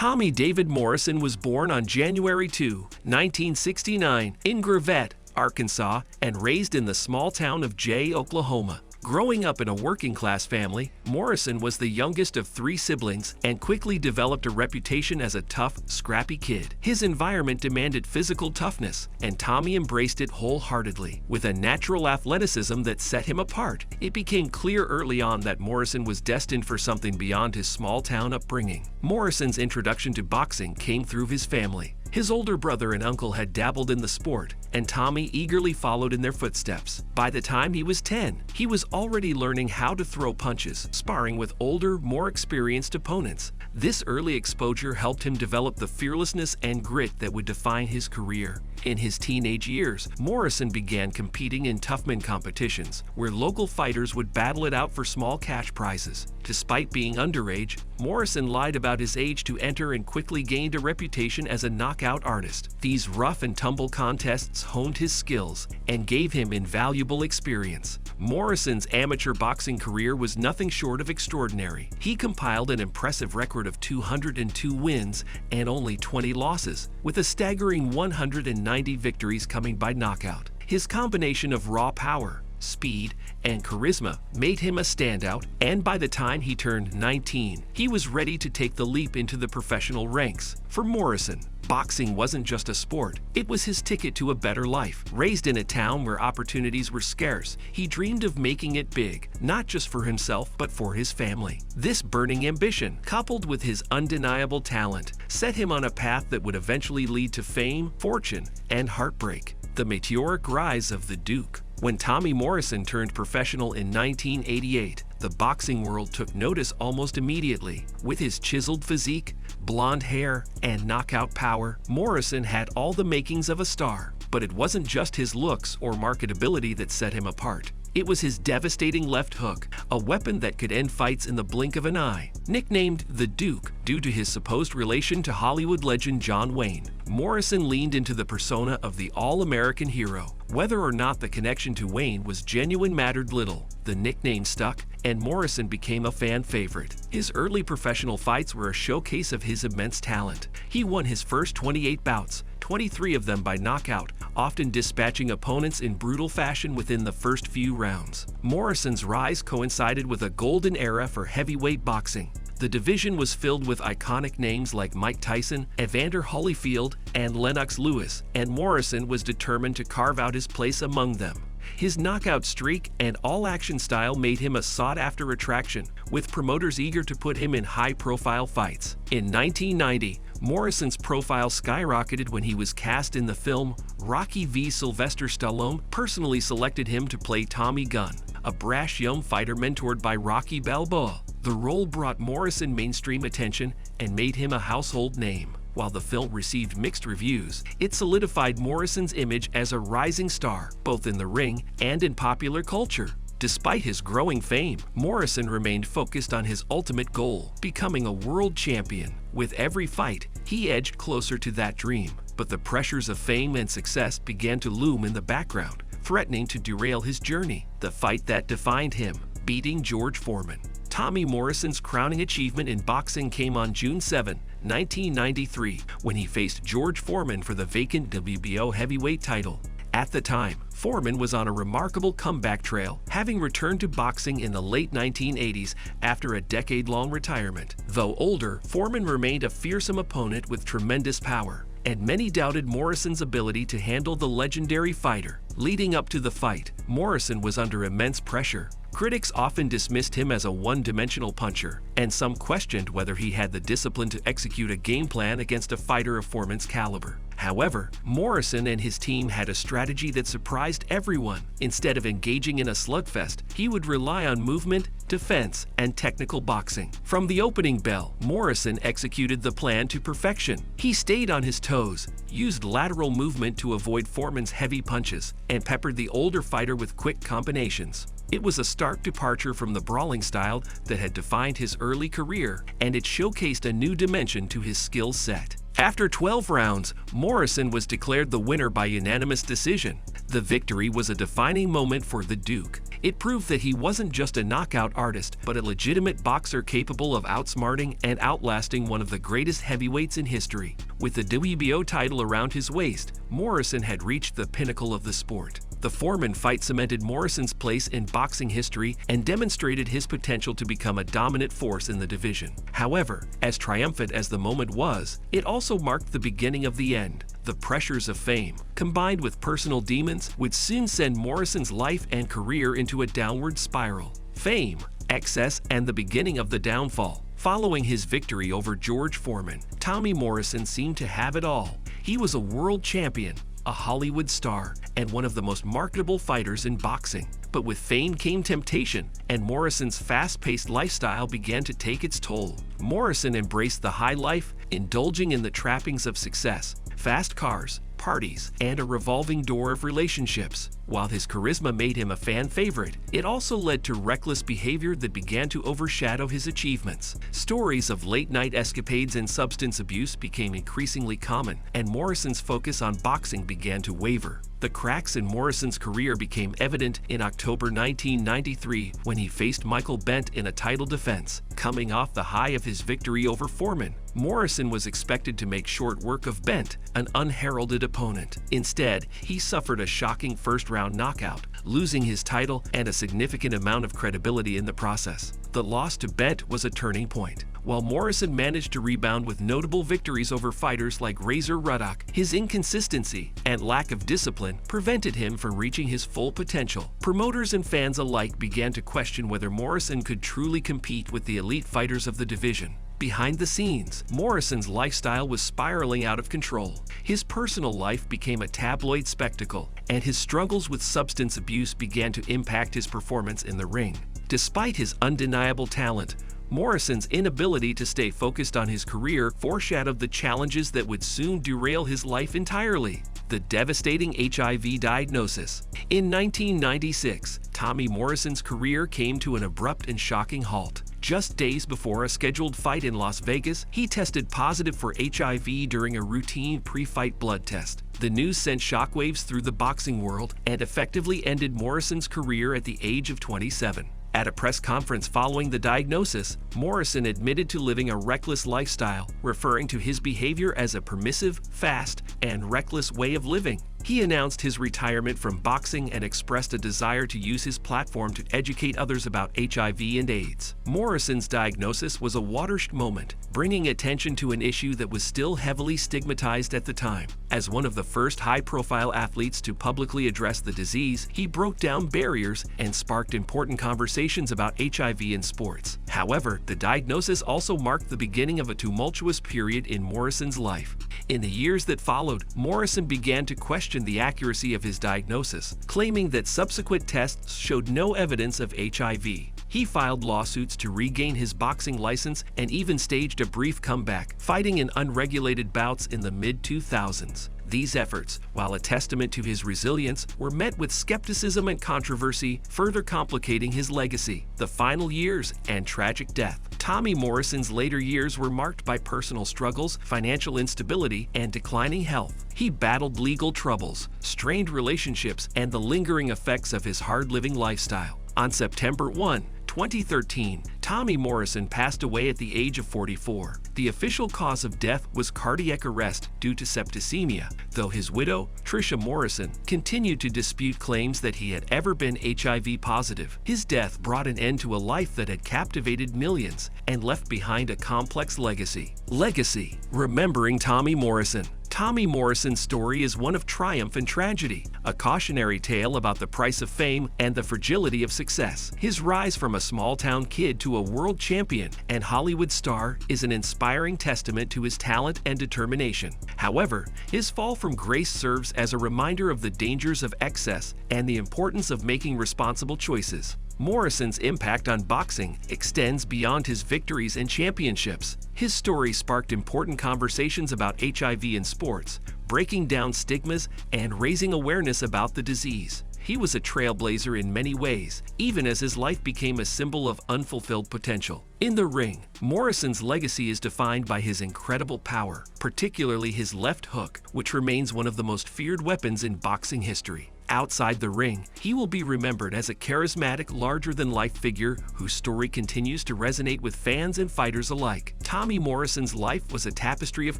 Tommy David Morrison was born on January 2, 1969, in Gravette, Arkansas, and raised in the small town of Jay, Oklahoma. Growing up in a working-class family, Morrison was the youngest of 3 siblings and quickly developed a reputation as a tough, scrappy kid. His environment demanded physical toughness, and Tommy embraced it wholeheartedly. With a natural athleticism that set him apart, it became clear early on that Morrison was destined for something beyond his small-town upbringing. Morrison's introduction to boxing came through his family. His older brother and uncle had dabbled in the sport, and Tommy eagerly followed in their footsteps. By the time he was 10, he was already learning how to throw punches, sparring with older, more experienced opponents. This early exposure helped him develop the fearlessness and grit that would define his career. In his teenage years, Morrison began competing in toughman competitions, where local fighters would battle it out for small cash prizes. Despite being underage, Morrison lied about his age to enter and quickly gained a reputation as a knockout artist. These rough and tumble contests honed his skills and gave him invaluable experience. Morrison's amateur boxing career was nothing short of extraordinary. He compiled an impressive record of 202 wins and only 20 losses, with a staggering 190 victories coming by knockout. His combination of raw power, speed, and charisma made him a standout, and by the time he turned 19, he was ready to take the leap into the professional ranks. For Morrison, boxing wasn't just a sport, it was his ticket to a better life. Raised in a town where opportunities were scarce, he dreamed of making it big, not just for himself but for his family. This burning ambition, coupled with his undeniable talent, set him on a path that would eventually lead to fame, fortune, and heartbreak. The meteoric rise of the Duke. When Tommy Morrison turned professional in 1988, the boxing world took notice almost immediately. With his chiseled physique, blonde hair, and knockout power, Morrison had all the makings of a star. But it wasn't just his looks or marketability that set him apart. It was his devastating left hook, a weapon that could end fights in the blink of an eye. Nicknamed the Duke due to his supposed relation to Hollywood legend John Wayne, Morrison leaned into the persona of the all-American hero. Whether or not the connection to Wayne was genuine mattered little. The nickname stuck, and Morrison became a fan favorite. His early professional fights were a showcase of his immense talent. He won his first 28 bouts, 23 of them by knockout, often dispatching opponents in brutal fashion within the first few rounds. Morrison's rise coincided with a golden era for heavyweight boxing. The division was filled with iconic names like Mike Tyson, Evander Holyfield, and Lennox Lewis, and Morrison was determined to carve out his place among them. His knockout streak and all-action style made him a sought-after attraction, with promoters eager to put him in high-profile fights. In 1990, Morrison's profile skyrocketed when he was cast in the film Rocky v. Sylvester Stallone personally selected him to play Tommy Gunn, a brash young fighter mentored by Rocky Balboa. The role brought Morrison mainstream attention and made him a household name. While the film received mixed reviews, it solidified Morrison's image as a rising star, both in the ring and in popular culture. Despite his growing fame, Morrison remained focused on his ultimate goal, becoming a world champion. With every fight, he edged closer to that dream. But the pressures of fame and success began to loom in the background, threatening to derail his journey. The fight that defined him, beating George Foreman. Tommy Morrison's crowning achievement in boxing came on June 7, 1993, when he faced George Foreman for the vacant WBO heavyweight title. At the time, Foreman was on a remarkable comeback trail, having returned to boxing in the late 1980s after a decade-long retirement. Though older, Foreman remained a fearsome opponent with tremendous power, and many doubted Morrison's ability to handle the legendary fighter. Leading up to the fight, Morrison was under immense pressure. Critics often dismissed him as a one-dimensional puncher, and some questioned whether he had the discipline to execute a game plan against a fighter of Foreman's caliber. However, Morrison and his team had a strategy that surprised everyone. Instead of engaging in a slugfest, he would rely on movement, defense, and technical boxing. From the opening bell, Morrison executed the plan to perfection. He stayed on his toes, used lateral movement to avoid Foreman's heavy punches, and peppered the older fighter with quick combinations. It was a stark departure from the brawling style that had defined his early career, and it showcased a new dimension to his skill set. After 12 rounds, Morrison was declared the winner by unanimous decision. The victory was a defining moment for the Duke. It proved that he wasn't just a knockout artist, but a legitimate boxer capable of outsmarting and outlasting one of the greatest heavyweights in history. With the WBO title around his waist, Morrison had reached the pinnacle of the sport. The Foreman fight cemented Morrison's place in boxing history and demonstrated his potential to become a dominant force in the division. However, as triumphant as the moment was, it also marked the beginning of the end. The pressures of fame, combined with personal demons, would soon send Morrison's life and career into a downward spiral. Fame, excess, and the beginning of the downfall. Following his victory over George Foreman, Tommy Morrison seemed to have it all. He was a world champion, a Hollywood star, and one of the most marketable fighters in boxing. But with fame came temptation, and Morrison's fast-paced lifestyle began to take its toll. Morrison embraced the high life, indulging in the trappings of success, fast cars, parties, and a revolving door of relationships. While his charisma made him a fan favorite, it also led to reckless behavior that began to overshadow his achievements. Stories of late-night escapades and substance abuse became increasingly common, and Morrison's focus on boxing began to waver. The cracks in Morrison's career became evident in October 1993 when he faced Michael Bent in a title defense. Coming off the high of his victory over Foreman, Morrison was expected to make short work of Bent, an unheralded opponent. Instead, he suffered a shocking first-round knockout, losing his title and a significant amount of credibility in the process. The loss to Bent was a turning point. While Morrison managed to rebound with notable victories over fighters like Razor Ruddock, his inconsistency and lack of discipline prevented him from reaching his full potential. Promoters and fans alike began to question whether Morrison could truly compete with the elite fighters of the division. Behind the scenes, Morrison's lifestyle was spiraling out of control. His personal life became a tabloid spectacle, and his struggles with substance abuse began to impact his performance in the ring. Despite his undeniable talent, Morrison's inability to stay focused on his career foreshadowed the challenges that would soon derail his life entirely. The devastating HIV diagnosis. In 1996, Tommy Morrison's career came to an abrupt and shocking halt. Just days before a scheduled fight in Las Vegas, he tested positive for HIV during a routine pre-fight blood test. The news sent shockwaves through the boxing world and effectively ended Morrison's career at the age of 27. At a press conference following the diagnosis, Morrison admitted to living a reckless lifestyle, referring to his behavior as a permissive, fast, and reckless way of living. He announced his retirement from boxing and expressed a desire to use his platform to educate others about HIV and AIDS. Morrison's diagnosis was a watershed moment, bringing attention to an issue that was still heavily stigmatized at the time. As one of the first high-profile athletes to publicly address the disease, he broke down barriers and sparked important conversations about HIV in sports. However, the diagnosis also marked the beginning of a tumultuous period in Morrison's life. In the years that followed, Morrison began to question the accuracy of his diagnosis, claiming that subsequent tests showed no evidence of HIV. He filed lawsuits to regain his boxing license and even staged a brief comeback, fighting in unregulated bouts in the mid-2000s. These efforts, while a testament to his resilience, were met with skepticism and controversy, further complicating his legacy. The final years and tragic death. Tommy Morrison's later years were marked by personal struggles, financial instability, and declining health. He battled legal troubles, strained relationships, and the lingering effects of his hard-living lifestyle. On September 1, 2013, Tommy Morrison passed away at the age of 44. The official cause of death was cardiac arrest due to septicemia, though his widow, Tricia Morrison, continued to dispute claims that he had ever been HIV positive. His death brought an end to a life that had captivated millions and left behind a complex legacy. Legacy. Remembering Tommy Morrison. Tommy Morrison's story is one of triumph and tragedy, a cautionary tale about the price of fame and the fragility of success. His rise from a small-town kid to a world champion and Hollywood star is an inspiring testament to his talent and determination. However, his fall from grace serves as a reminder of the dangers of excess and the importance of making responsible choices. Morrison's impact on boxing extends beyond his victories and championships. His story sparked important conversations about HIV in sports, breaking down stigmas and raising awareness about the disease. He was a trailblazer in many ways, even as his life became a symbol of unfulfilled potential. In the ring, Morrison's legacy is defined by his incredible power, particularly his left hook, which remains one of the most feared weapons in boxing history. Outside the ring, he will be remembered as a charismatic, larger-than-life figure whose story continues to resonate with fans and fighters alike. Tommy Morrison's life was a tapestry of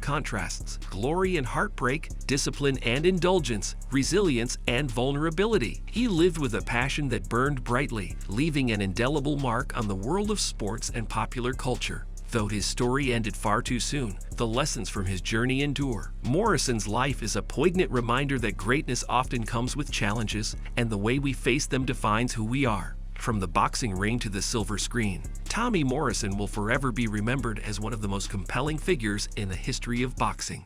contrasts: glory and heartbreak, discipline and indulgence, resilience and vulnerability. He lived with a passion that burned brightly, leaving an indelible mark on the world of sports and popular culture. Though his story ended far too soon, the lessons from his journey endure. Morrison's life is a poignant reminder that greatness often comes with challenges, and the way we face them defines who we are. From the boxing ring to the silver screen, Tommy Morrison will forever be remembered as one of the most compelling figures in the history of boxing.